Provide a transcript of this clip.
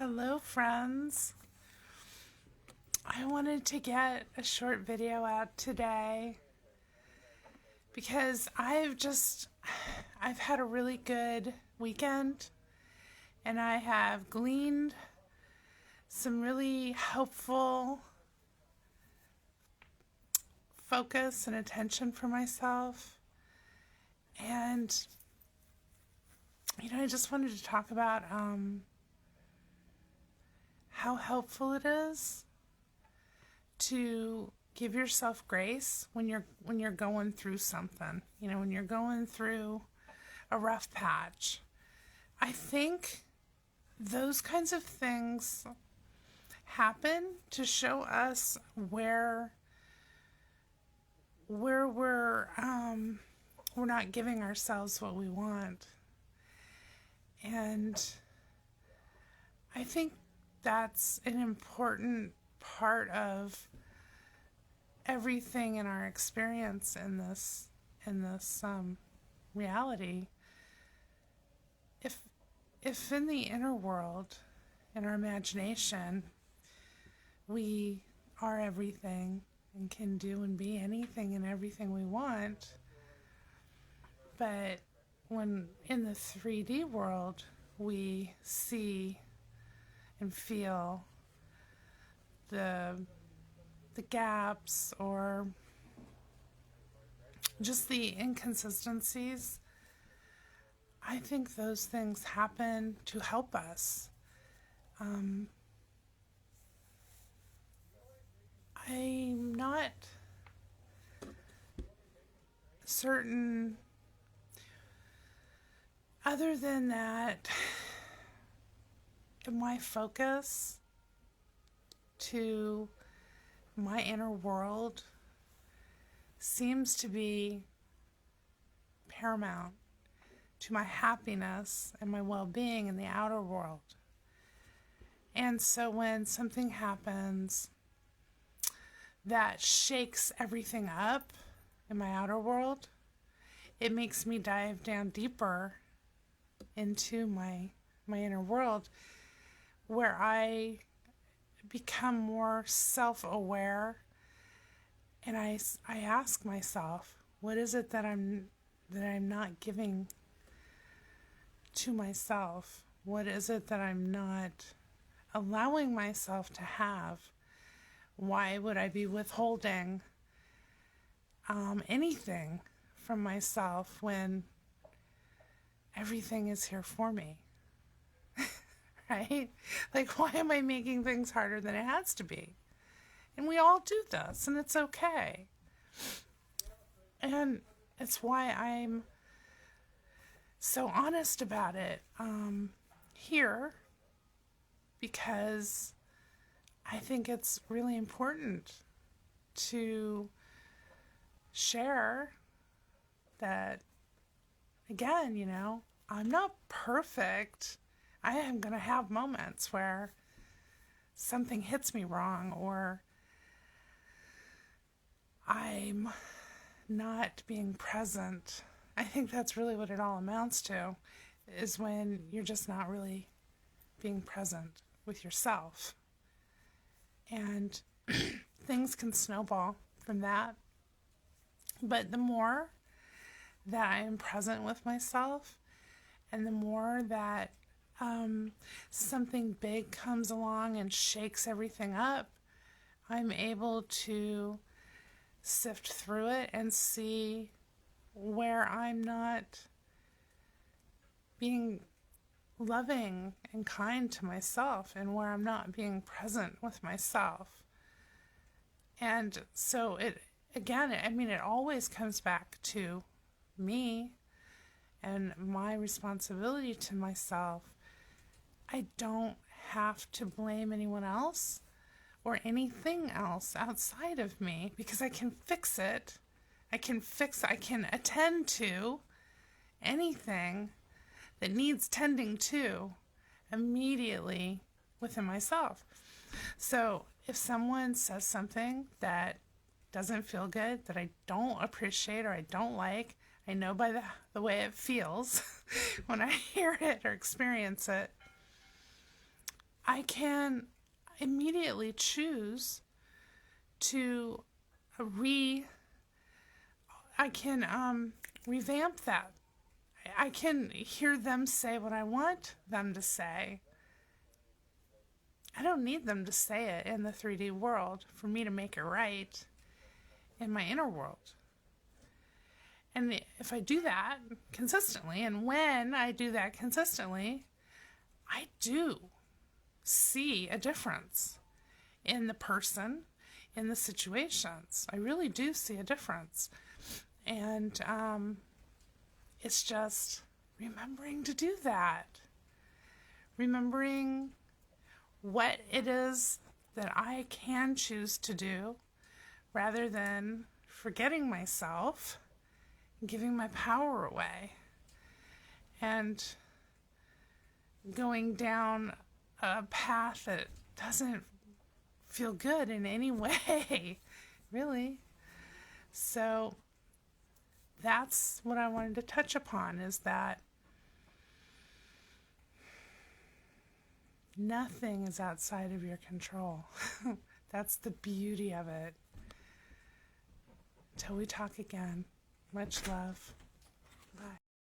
Hello, friends. I wanted to get a short video out today because I've had a really good weekend and I have gleaned some really helpful focus and attention for myself. And, I just wanted to talk about how helpful it is to give yourself grace when you're going through something, when you're going through a rough patch. I think those kinds of things happen to show us where we're not giving ourselves what we want. And I think that's an important part of everything in our experience in this reality. If in the inner world, in our imagination, we are everything and can do and be anything and everything we want, but when in the 3D world we see and feel the gaps or just the inconsistencies, I think those things happen to help us. I'm not certain, other than that, my focus to my inner world seems to be paramount to my happiness and my well-being in the outer world. And so when something happens that shakes everything up in my outer world, it makes me dive down deeper into my inner world, where I become more self-aware, and I ask myself, what is it that I'm not giving to myself? What is it that I'm not allowing myself to have? Why would I be withholding anything from myself when everything is here for me? Right? Like, why am I making things harder than it has to be? And we all do this, and it's okay. And it's why I'm so honest about it here, because I think it's really important to share that, again, I'm not perfect. I am going to have moments where something hits me wrong, or I'm not being present. I think that's really what it all amounts to, is when you're just not really being present with yourself. And things can snowball from that. But the more that I am present with myself, and the more that something big comes along and shakes everything up, I'm able to sift through it and see where I'm not being loving and kind to myself, and where I'm not being present with myself. And so it always comes back to me and my responsibility to myself. I don't have to blame anyone else or anything else outside of me, because I can fix it. I can attend to anything that needs tending to immediately within myself. So if someone says something that doesn't feel good, that I don't appreciate or I don't like, I know by the way it feels when I hear it or experience it, I can immediately choose to I can revamp that. I can hear them say what I want them to say. I don't need them to say it in the 3D world for me to make it right in my inner world. And if I do that consistently, and when I do that consistently, I do see a difference in the person, in the situations. I really do see a difference. And it's just remembering to do that. Remembering what it is that I can choose to do rather than forgetting myself and giving my power away and going down a path that doesn't feel good in any way, really. So that's what I wanted to touch upon, is that nothing is outside of your control. That's the beauty of it. Till we talk again, much love. Bye.